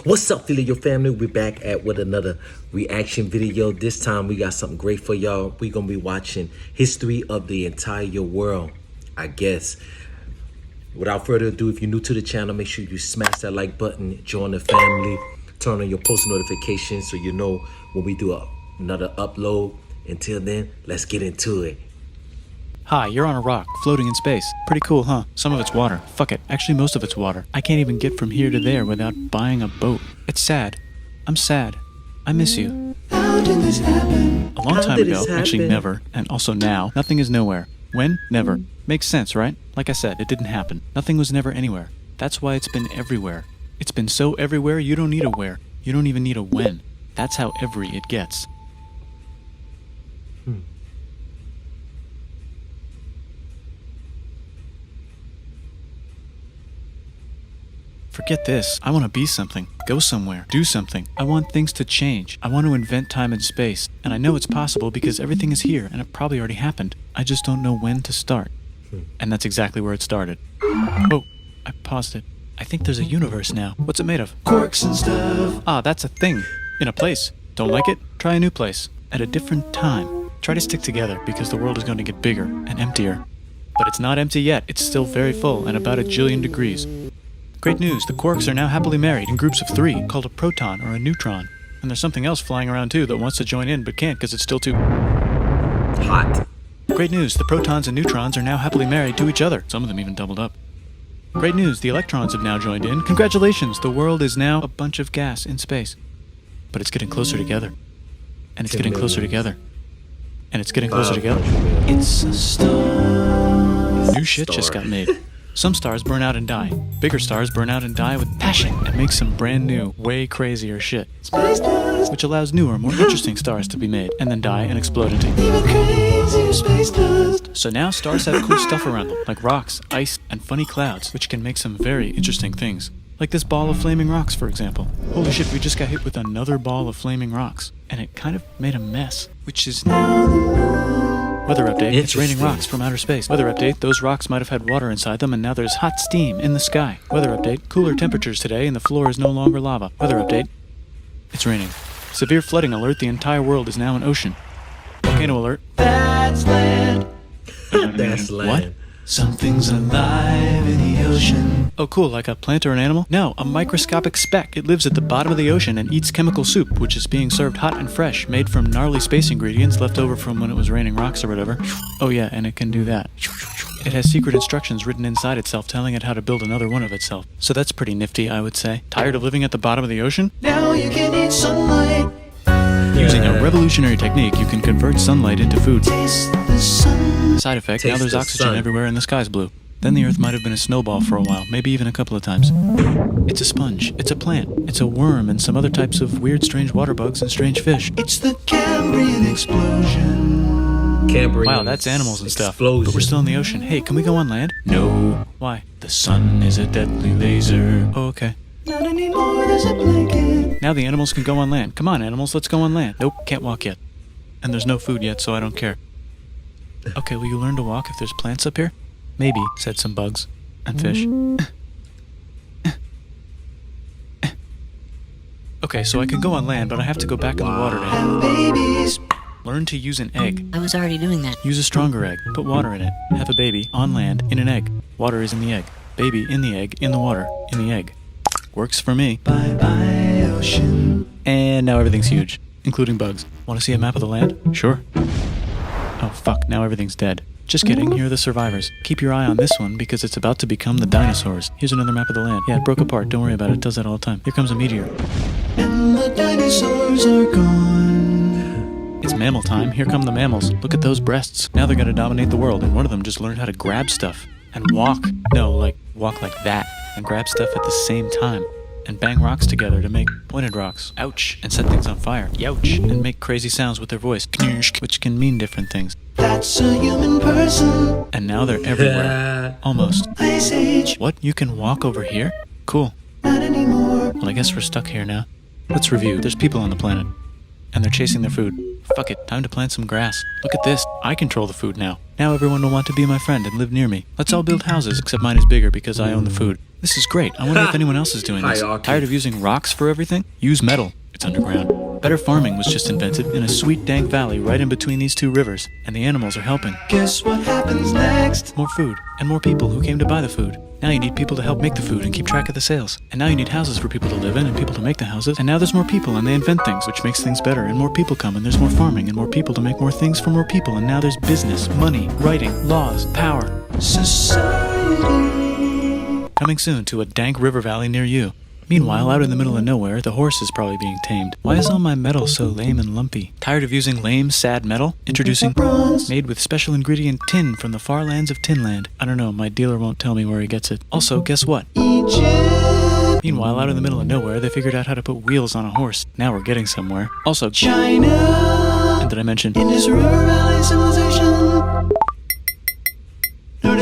What's up, Video family? We're back with another reaction video. This time we got something great for y'all. We're gonna be watching history of the entire world, I guess. Without further ado, if you're new to the channel, make sure you smash that like button, join the family, turn on your post notifications so you know when we do another upload. Until then, let's get into it. Hi, you're on a rock, floating in space. Pretty cool, huh? Some of it's water. Fuck it. Actually, most of it's water. I can't even get from here to there without buying a boat. It's sad. I'm sad. I miss you. How did this happen? A long time ago, actually never, and also now, nothing is nowhere. When? Never. Makes sense, right? Like I said, it didn't happen. Nothing was never anywhere. That's why it's been everywhere. It's been so everywhere, you don't need a where. You don't even need a when. That's how every it gets. Forget this. I want to be something. Go somewhere. Do something. I want things to change. I want to invent time and space. And I know it's possible because everything is here and it probably already happened. I just don't know when to start. And that's exactly where it started. Oh, I paused it. I think there's a universe now. What's it made of? Quirks and stuff. Ah, that's a thing. In a place. Don't like it? Try a new place. At a different time. Try to stick together because the world is going to get bigger and emptier. But it's not empty yet. It's still very full and about 1 jillion degrees. Great news, the quarks are now happily married in groups of 3, called a proton or a neutron. And there's something else flying around too that wants to join in but can't because it's still too hot. Great news, the protons and neutrons are now happily married to each other. Some of them even doubled up. Great news, the electrons have now joined in. Congratulations, the world is now a bunch of gas in space. But it's getting closer together. And it's getting closer together. And it's getting closer together. It's a star. New shit just got made. Some stars burn out and die. Bigger stars burn out and die with passion and make some brand new, way crazier shit. Space dust. Which allows newer, more interesting stars to be made and then die and explode into Even crazier space dust. So now stars have cool stuff around them, like rocks, ice, and funny clouds, which can make some very interesting things. Like this ball of flaming rocks, for example. Holy shit, we just got hit with another ball of flaming rocks. And it kind of made a mess, which is now the moon. Weather update, it's raining rocks from outer space. Weather update, those rocks might have had water inside them and now there's hot steam in the sky. Weather update, cooler temperatures today and the floor is no longer lava. Weather update, it's raining. Severe flooding alert, the entire world is now an ocean. Volcano alert. That's land. That's land. What? Something's alive in the ocean. Oh cool, like a plant or an animal? No, a microscopic speck. It lives at the bottom of the ocean and eats chemical soup, which is being served hot and fresh, made from gnarly space ingredients left over from when it was raining rocks or whatever. Oh yeah, and it can do that. It has secret instructions written inside itself telling it how to build another one of itself. So that's pretty nifty, I would say. Tired of living at the bottom of the ocean? Now you can eat sunlight. Using a revolutionary technique, you can convert sunlight into food. Taste the sun. Side effect, now Taste there's the oxygen sun. everywhere and the sky's blue. Then the earth might have been a snowball for a while, maybe even a couple of times. It's a sponge, it's a plant, it's a worm and some other types of weird strange water bugs and strange fish. It's the Cambrian explosion. Cambrian Wow, that's animals and stuff. explosion. But we're still in the ocean. Hey, can we go on land? No. Why? The sun is a deadly laser. Oh, okay. Not anymore, there's a blanket. Now the animals can go on land. Come on, animals, let's go on land. Nope, can't walk yet. And there's no food yet, so I don't care. Okay, will you learn to walk if there's plants up here? Maybe, said some bugs. And fish. Okay, so I can go on land, but I have to go back in the water to Have babies. learn to use an egg. I was already doing that. Use a stronger egg. Put water in it. Have a baby on land in an egg. Water is in the egg. Baby in the egg, in the water, in the egg. Works for me. Bye bye ocean. And now everything's huge, including bugs. Want to see a map of the land? Sure. Oh fuck, now everything's dead. Just kidding, here are the survivors. Keep your eye on this one because it's about to become the dinosaurs. Here's another map of the land. Yeah, it broke apart, don't worry about it, it does that all the time. Here comes a meteor. And the dinosaurs are gone. It's mammal time, here come the mammals. Look at those breasts. Now they're gonna dominate the world, and one of them just learned how to grab stuff. And walk. No, like, walk like that. And grab stuff at the same time. And bang rocks together to make pointed rocks. Ouch. And set things on fire. Youch. And make crazy sounds with their voice. Knirsch, which can mean different things. That's a human person. And now they're everywhere. Almost. Ice Age. What? You can walk over here? Cool. Not anymore. Well, I guess we're stuck here now. Let's review. There's people on the planet. And they're chasing their food. Fuck it, time to plant some grass. Look at this, I control the food now. Now everyone will want to be my friend and live near me. Let's all build houses, except mine is bigger because I own the food. This is great. I wonder if anyone else is doing this. Hierarchy. Tired of using rocks for everything? Use metal. It's underground. Better farming was just invented in a sweet dank valley right in between these two rivers, and the animals are helping. Guess what happens next? More food, and more people who came to buy the food. Now you need people to help make the food and keep track of the sales. And now you need houses for people to live in and people to make the houses. And now there's more people and they invent things, which makes things better. And more people come and there's more farming and more people to make more things for more people. And now there's business, money, writing, laws, power. Society. Coming soon to a dank river valley near you. Meanwhile, out in the middle of nowhere, the horse is probably being tamed. Why is all my metal so lame and lumpy? Tired of using lame, sad metal? Introducing bronze, made with special ingredient tin from the far lands of Tinland. I don't know, my dealer won't tell me where he gets it. Also, guess what? Egypt. Meanwhile, out in the middle of nowhere, they figured out how to put wheels on a horse. Now we're getting somewhere. Also, China. and did I mention? Indus River Valley civilization.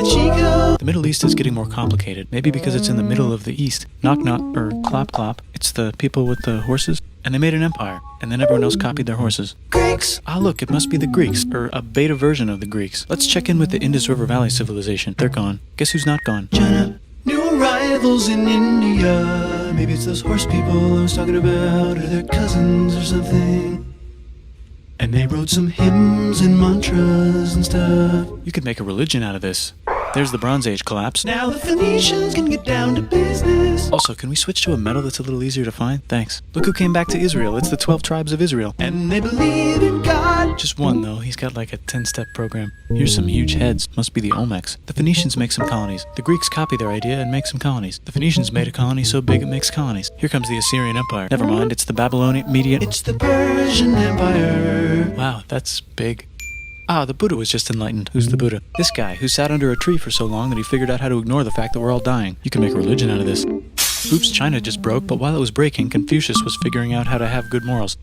Chico. The Middle East is getting more complicated, maybe because it's in the middle of the East. Knock knock, or clop clop. It's the people with the horses. And they made an empire, and then everyone else copied their horses. Greeks. Ah, look, it must be the Greeks, or a beta version of the Greeks. Let's check in with the Indus River Valley civilization. They're gone. Guess who's not gone? China. New arrivals in India. Maybe it's those horse people I was talking about, or their cousins or something. And they wrote some hymns and mantras and stuff. You could make a religion out of this. There's the Bronze Age collapse. Now the Phoenicians can get down to business. Also, can we switch to a metal that's a little easier to find? Thanks. Look who came back to Israel. It's the 12 tribes of Israel. And they believe in God. Just one, though. He's got like a 10-step program. Here's some huge heads. Must be the Olmecs. The Phoenicians make some colonies. The Greeks copy their idea and make some colonies. The Phoenicians made a colony so big it makes colonies. Here comes the Assyrian Empire. Never mind, it's the Babylonian Median. It's the Persian Empire. Wow, that's big. Ah, the Buddha was just enlightened. Who's the Buddha? This guy, who sat under a tree for so long that he figured out how to ignore the fact that we're all dying. You can make a religion out of this. Oops, China just broke, but while it was breaking, Confucius was figuring out how to have good morals.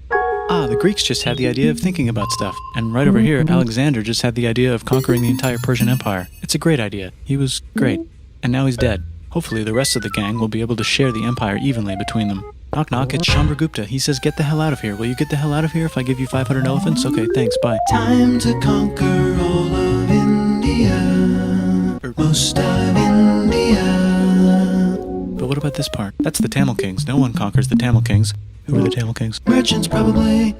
Ah, the Greeks just had the idea of thinking about stuff. And right over here, Alexander just had the idea of conquering the entire Persian Empire. It's a great idea. He was great. And now he's dead. Hopefully the rest of the gang will be able to share the empire evenly between them. Knock knock, it's Chandragupta. He says, get the hell out of here. Will you get the hell out of here if I give you 500 elephants? Okay, thanks, bye. Time to conquer all of India. Or most of India. But what about this part? That's the Tamil Kings. No one conquers the Tamil Kings. Who are the Tamil Kings? Merchants probably.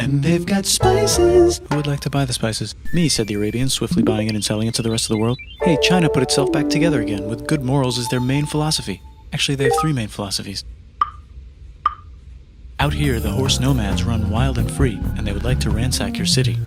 And they've got spices. Who would like to buy the spices? Me, said the Arabians, swiftly buying it and selling it to the rest of the world. Hey, China put itself back together again, with good morals as their main philosophy. Actually, they have 3 main philosophies. Out here, the horse nomads run wild and free, and they would like to ransack your city.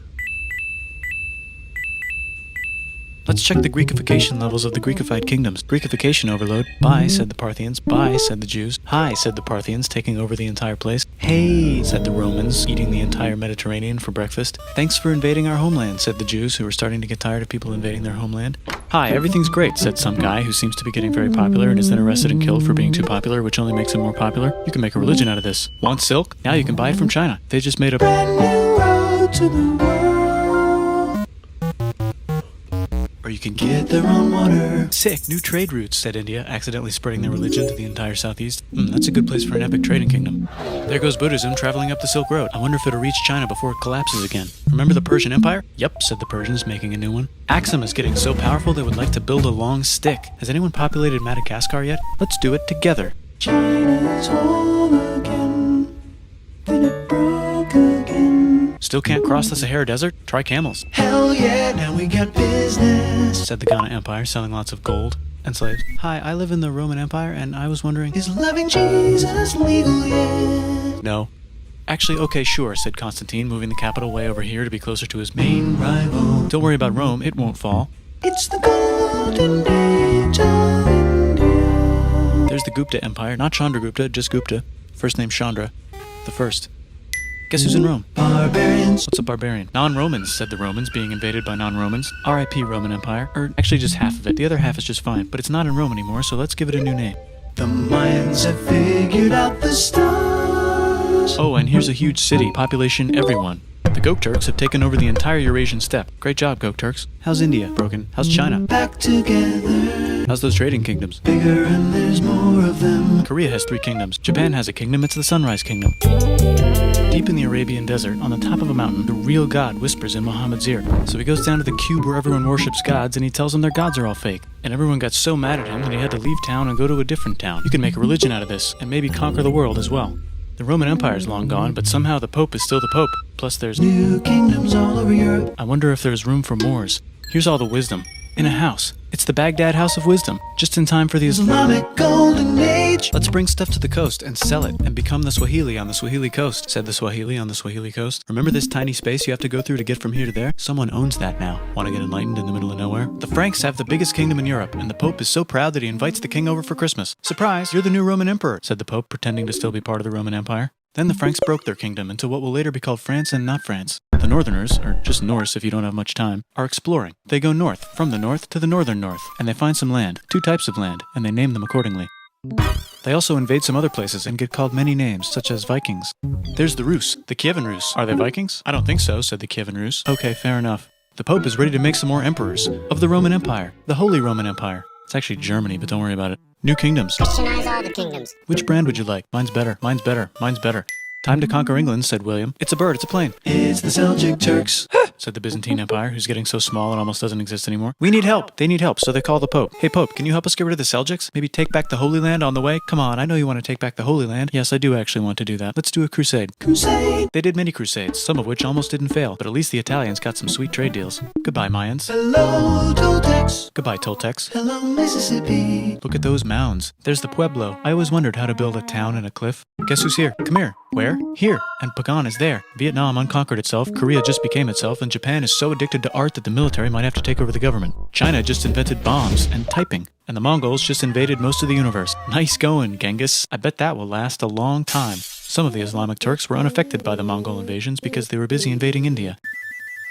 Let's check the Greekification levels of the Greekified kingdoms. Greekification overload. Bye, said the Parthians. Bye, said the Jews. Hi, said the Parthians, taking over the entire place. Hey, said the Romans, eating the entire Mediterranean for breakfast. Thanks for invading our homeland, said the Jews, who were starting to get tired of people invading their homeland. Hi, everything's great, said some guy who seems to be getting very popular and is then arrested and killed for being too popular, which only makes him more popular. You can make a religion out of this. Want silk? Now you can buy it from China. They just made a Brand new road to the world. Or you can Get their own water. Sick, new trade routes, said India, accidentally spreading their religion to the entire southeast. That's a good place for an epic trading kingdom. There goes Buddhism traveling up the Silk Road. I wonder if it'll reach China before it collapses again. Remember the Persian Empire? Yep, said the Persians, making a new one. Axum is getting so powerful they would like to build a long stick. Has anyone populated Madagascar yet? Let's do it together. China's whole again. Then it broke again. Still can't cross the Sahara Desert? Try camels, Hell yeah, now we got business. said the Ghana Empire, selling lots of gold and slaves. Hi, I live in the Roman Empire, and I was wondering... Is loving Jesus legal yet? No. Actually, okay, sure, said Constantine, moving the capital way over here to be closer to his main... Rival. Don't worry about Rome, it won't fall. It's the golden age of India. There's the Gupta Empire, not Chandragupta, just Gupta. First name Chandra. The first. Guess who's in Rome? Barbarians. What's a barbarian? Non-Romans, said the Romans, being invaded by non-Romans. R.I.P. Roman Empire. Or actually just half of it. The other half is just fine. But it's not in Rome anymore, so let's give it a new name. The Mayans have figured out the stars. Oh, and here's a huge city. Population everyone. The Gokturks have taken over the entire Eurasian steppe. Great job, Gokturks. How's India? Broken. How's China? Back together. How's those trading kingdoms? Bigger and there's more of them. Korea has 3 kingdoms. Japan has a kingdom. It's the Sunrise Kingdom. Deep in the Arabian desert, on the top of a mountain, the real God whispers in Muhammad's ear. So he goes down to the cube where everyone worships gods, and he tells them their gods are all fake. And everyone got so mad at him that he had to leave town and go to a different town. You can make a religion out of this, and maybe conquer the world as well. The Roman Empire's long gone, but somehow the Pope is still the Pope. Plus there's New kingdoms all over Europe. I wonder if there's room for Moors. Here's all the wisdom. In a house. It's the Baghdad House of Wisdom. Just in time for the Islamic Golden Age. Let's bring stuff to the coast and sell it and become the Swahili on the Swahili coast, said the Swahili on the Swahili coast. Remember this tiny space you have to go through to get from here to there? Someone owns that now. Want to get enlightened in the middle of nowhere? The Franks have the biggest kingdom in Europe, and the Pope is so proud that he invites the king over for Christmas. Surprise, you're the new Roman emperor, said the Pope, pretending to still be part of the Roman Empire. Then the Franks broke their kingdom into what will later be called France and not France. The Northerners, or just Norse if you don't have much time, are exploring. They go north, from the north to the northern north, and they find some land, 2 types of land, and they name them accordingly. They also invade some other places and get called many names, such as Vikings. There's the Rus, the Kievan Rus. Are they Vikings? I don't think so, said the Kievan Rus. Okay, fair enough. The Pope is ready to make some more emperors of the Roman Empire, the Holy Roman Empire. It's actually Germany, but don't worry about it. New kingdoms. Christianize all the kingdoms. Which brand would you like? Mine's better, mine's better, mine's better. Time to conquer England, said William. It's a bird, it's a plane. It's the Seljuk Turks. Said the Byzantine Empire, who's getting so small it almost doesn't exist anymore. We need help. They need help, so they call the Pope. Hey, Pope, can you help us get rid of the Seljuks? Maybe take back the Holy Land on the way? Come on, I know you want to take back the Holy Land. Yes, I do actually want to do that. Let's do a crusade. Crusade. They did many crusades, some of which almost didn't fail, but at least the Italians got some sweet trade deals. Goodbye, Mayans. Hello, Toltecs. Goodbye, Toltecs. Hello, Mississippi. Look at those mounds. There's the Pueblo. I always wondered how to build a town in a cliff. Guess who's here? Come here. Where? Here. And Pagan is there. Vietnam unconquered itself, Korea just became itself, and Japan is so addicted to art that the military might have to take over the government. China just invented bombs and typing. And the Mongols just invaded most of the universe. Nice going, Genghis. I bet that will last a long time. Some of the Islamic Turks were unaffected by the Mongol invasions because they were busy invading India.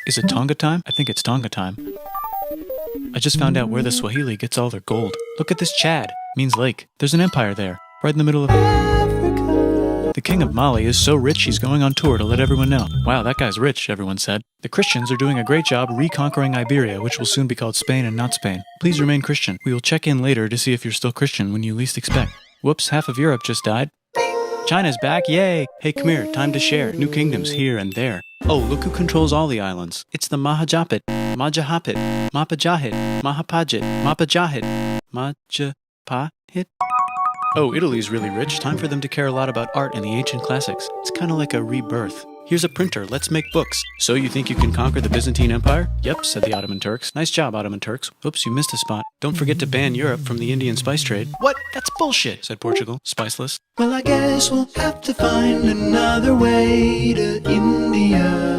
Is it Tonga time? I think it's Tonga time. I just found out where the Swahili gets all their gold. Look at this Chad. Means lake. There's an empire there. Right in the middle of Africa. The king of Mali is so rich he's going on tour to let everyone know. Wow, that guy's rich, everyone said. The Christians are doing a great job reconquering Iberia, which will soon be called Spain and not Spain. Please remain Christian. We will check in later to see if you're still Christian when you least expect. Whoops, half of Europe just died. China's back, yay! Hey, come here, time to share. New kingdoms here and there. Oh, look who controls all the islands. It's the Mahajapit, Majahapit, Mapajahit, Mahapajit, Mapajahit, Majapahit. Oh, Italy's really rich. Time for them to care a lot about art and the ancient classics. It's kind of like a rebirth. Here's a printer, let's make books. So you think you can conquer the Byzantine Empire? Yep, said the Ottoman Turks. Nice job, Ottoman Turks. Oops, you missed a spot. Don't forget to ban Europe from the Indian spice trade. What? That's bullshit, said Portugal, spiceless. Well, I guess we'll have to find another way to India.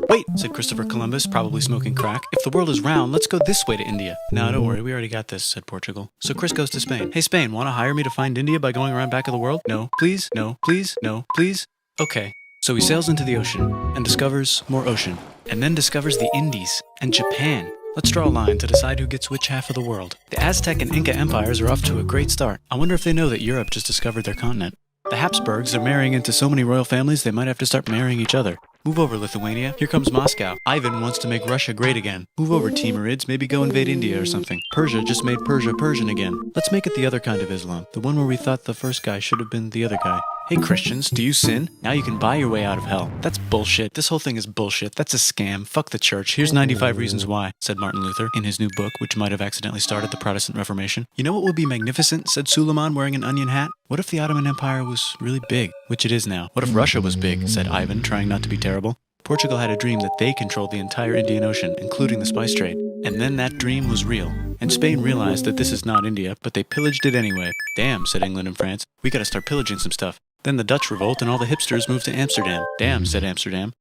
Wait, said Christopher Columbus, probably smoking crack. If the world is round, let's go this way to India. No, don't worry, we already got this, said Portugal. So Chris goes to Spain. Hey, Spain, want to hire me to find India by going around back of the world? No, please, no, please, no, please. Okay. So he sails into the ocean and discovers more ocean, and then discovers the Indies and Japan. Let's draw a line to decide who gets which half of the world. The Aztec and Inca empires are off to a great start. I wonder if they know that Europe just discovered their continent. The Habsburgs are marrying into so many royal families they might have to start marrying each other. Move over, Lithuania. Here comes Moscow. Ivan wants to make Russia great again. Move over, Timurids. Maybe go invade India or something. Persia just made Persia Persian again. Let's make it the other kind of Islam. The one where we thought the first guy should have been the other guy. Hey Christians, do you sin? Now you can buy your way out of hell. That's bullshit. This whole thing is bullshit. That's a scam. Fuck the church. Here's 95 reasons why, said Martin Luther in his new book, which might have accidentally started the Protestant Reformation. You know what would be magnificent, said Suleiman wearing an onion hat? What if the Ottoman Empire was really big, which it is now? What if Russia was big, said Ivan, trying not to be terrible. Portugal had a dream that they controlled the entire Indian Ocean, including the spice trade. And then that dream was real. And Spain realized that this is not India, but they pillaged it anyway. Damn, said England and France. We gotta start pillaging some stuff. Then the Dutch revolt and all the hipsters moved to Amsterdam. Damn, said Amsterdam.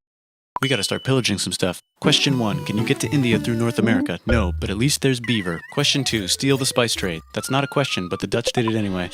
We gotta start pillaging some stuff. Question 1, can you get to India through North America? No, but at least there's beaver. Question 2, steal the spice trade. That's not a question, but the Dutch did it anyway.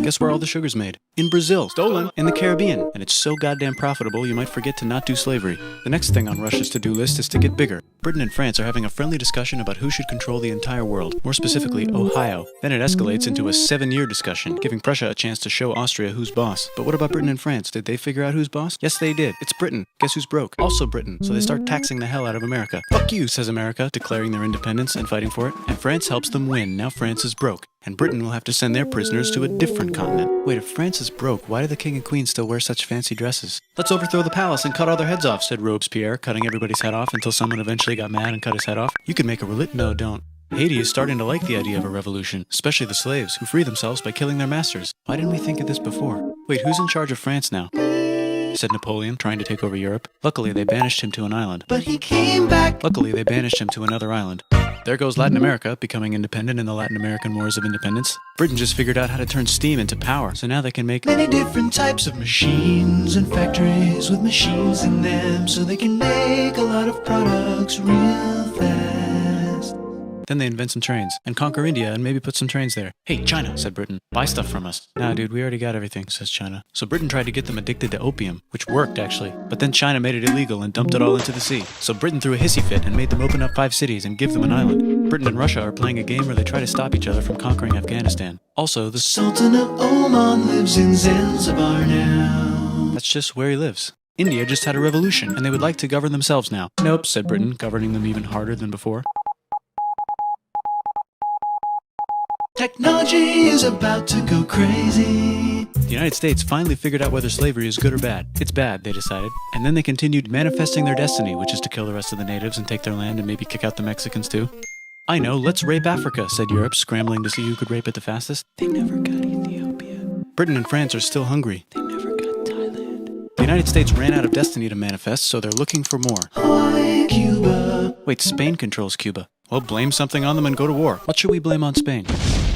Guess where all the sugar's made? In Brazil. Stolen. In the Caribbean. And it's so goddamn profitable you might forget to not do slavery. The next thing on Russia's to-do list is to get bigger. Britain and France are having a friendly discussion about who should control the entire world, more specifically Ohio. Then it escalates into a 7-year discussion, giving Prussia a chance to show Austria who's boss. But what about Britain and France? Did they figure out who's boss? Yes, they did. It's Britain. Guess who's broke? Also Britain. So they start taxing the hell out of America. Fuck you, says America, declaring their independence and fighting for it. And France helps them win. Now France is broke. And Britain will have to send their prisoners to a different continent. Wait, if France is is broke. Why do the king and queen still wear such fancy dresses? Let's overthrow the palace and cut all their heads off, said Robespierre, cutting everybody's head off until someone eventually got mad and cut his head off. You could make a No, don't. Haiti is starting to like the idea of a revolution, especially the slaves, who free themselves by killing their masters. Why didn't we think of this before? Wait, who's in charge of France now? Said Napoleon, trying to take over Europe. Luckily, they banished him to an island. But he came back. Luckily, they banished him to another island. There goes Latin America, becoming independent in the Latin American Wars of Independence. Britain just figured out how to turn steam into power, so now they can make Many different types of machines and factories with machines in them, so they can make a lot of products real fast. Then they invent some trains, and conquer India and maybe put some trains there. Hey, China, said Britain, buy stuff from us. Nah, dude, we already got everything, says China. So Britain tried to get them addicted to opium, which worked, actually. But then China made it illegal and dumped it all into the sea. So Britain threw a hissy fit and made them open up 5 cities and give them an island. Britain and Russia are playing a game where they try to stop each other from conquering Afghanistan. Also, the Sultan of Oman lives in Zanzibar now. That's just where he lives. India just had a revolution, and they would like to govern themselves now. Nope, said Britain, governing them even harder than before. Technology is about to go crazy. The United States finally figured out whether slavery is good or bad. It's bad, they decided. And then they continued manifesting their destiny, which is to kill the rest of the natives and take their land and maybe kick out the Mexicans too. I know, let's rape Africa, said Europe, scrambling to see who could rape it the fastest. They never got Ethiopia. Britain and France are still hungry. They never got Thailand. The United States ran out of destiny to manifest, so they're looking for more. Hawaii, Cuba. Wait, Spain controls Cuba. Well, blame something on them and go to war. What should we blame on Spain?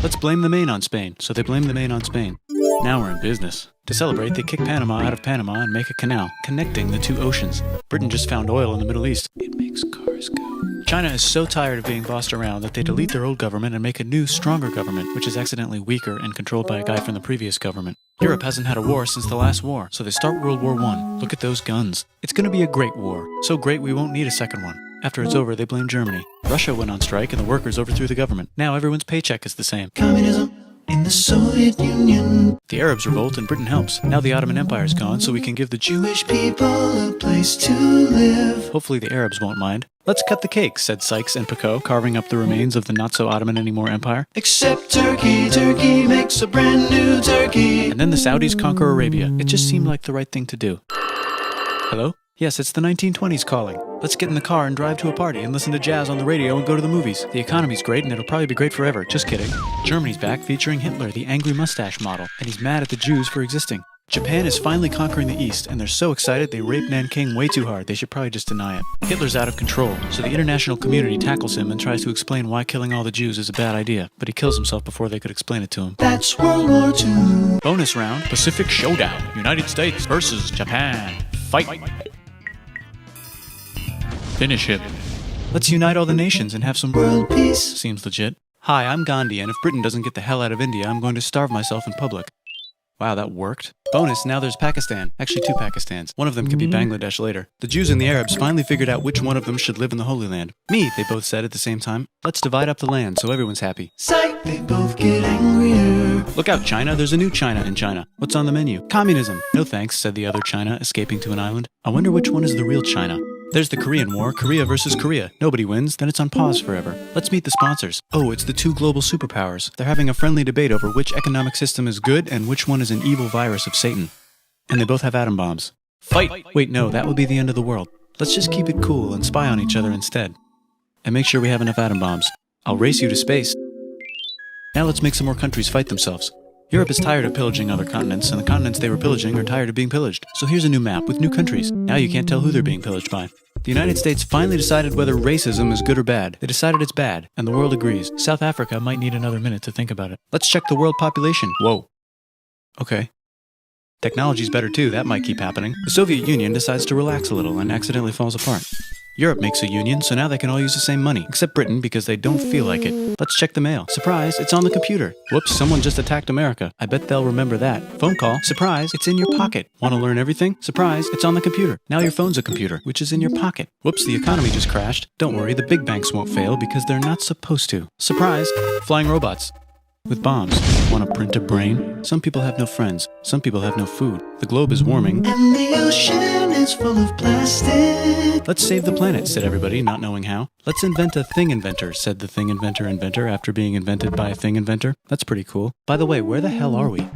Let's blame the Maine on Spain. So they blame the Maine on Spain. Now we're in business. To celebrate, they kick Panama out of Panama and make a canal, connecting the 2 oceans. Britain just found oil in the Middle East. It makes cars go. China is so tired of being bossed around that they delete their old government and make a new, stronger government, which is accidentally weaker and controlled by a guy from the previous government. Europe hasn't had a war since the last war, so they start World War I. Look at those guns. It's gonna be a great war. So great we won't need a second one. After it's over, they blame Germany. Russia went on strike and the workers overthrew the government. Now everyone's paycheck is the same. Communism in the Soviet Union. The Arabs revolt and Britain helps. Now the Ottoman Empire's gone, so we can give the Jewish people a place to live. Hopefully the Arabs won't mind. Let's cut the cake, said Sykes and Picot, carving up the remains of the not-so-Ottoman-anymore empire. Except Turkey. Turkey makes a brand new Turkey. And then the Saudis conquer Arabia. It just seemed like the right thing to do. Hello? Yes, it's the 1920s calling. Let's get in the car and drive to a party and listen to jazz on the radio and go to the movies. The economy's great and it'll probably be great forever. Just kidding. Germany's back featuring Hitler, the angry mustache model, and he's mad at the Jews for existing. Japan is finally conquering the East, and they're so excited they rape Nanking way too hard. They should probably just deny it. Hitler's out of control, so the international community tackles him and tries to explain why killing all the Jews is a bad idea, but he kills himself before they could explain it to him. That's World War II. Bonus round, Pacific Showdown. United States versus Japan. Fight! Finish him. Let's unite all the nations and have some World peace. Seems legit. Hi, I'm Gandhi, and if Britain doesn't get the hell out of India, I'm going to starve myself in public. Wow, that worked. Bonus, now there's Pakistan. Actually, 2 Pakistans. One of them could be Bangladesh later. The Jews and the Arabs finally figured out which one of them should live in the Holy Land. Me, they both said at the same time. Let's divide up the land so everyone's happy. Psych, they both get angrier. Look out, China. There's a new China in China. What's on the menu? Communism. No thanks, said the other China, escaping to an island. I wonder which one is the real China. There's the Korean War, Korea versus Korea. Nobody wins, then it's on pause forever. Let's meet the sponsors. Oh, it's the 2 global superpowers. They're having a friendly debate over which economic system is good and which one is an evil virus of Satan. And they both have atom bombs. Fight! Wait, no, that would be the end of the world. Let's just keep it cool and spy on each other instead. And make sure we have enough atom bombs. I'll race you to space. Now let's make some more countries fight themselves. Europe is tired of pillaging other continents, and the continents they were pillaging are tired of being pillaged. So here's a new map with new countries. Now you can't tell who they're being pillaged by. The United States finally decided whether racism is good or bad. They decided it's bad, and the world agrees. South Africa might need another minute to think about it. Let's check the world population. Whoa. Okay. Technology's better too, that might keep happening. The Soviet Union decides to relax a little and accidentally falls apart. Europe makes a union, so now they can all use the same money, except Britain because they don't feel like it. Let's check the mail. Surprise, it's on the computer. Whoops, someone just attacked America. I bet they'll remember that. Phone call. Surprise, it's in your pocket. Want to learn everything? Surprise, it's on the computer. Now your phone's a computer, which is in your pocket. Whoops, the economy just crashed. Don't worry, the big banks won't fail because they're not supposed to. Surprise, flying robots. With bombs. Want to print a brain? Some people have no friends. Some people have no food. The globe is warming. And the ocean is full of plastic. Let's save the planet, said everybody, not knowing how. Let's invent a thing inventor, said the thing inventor after being invented by a thing inventor. That's pretty cool. By the way, where the hell are we?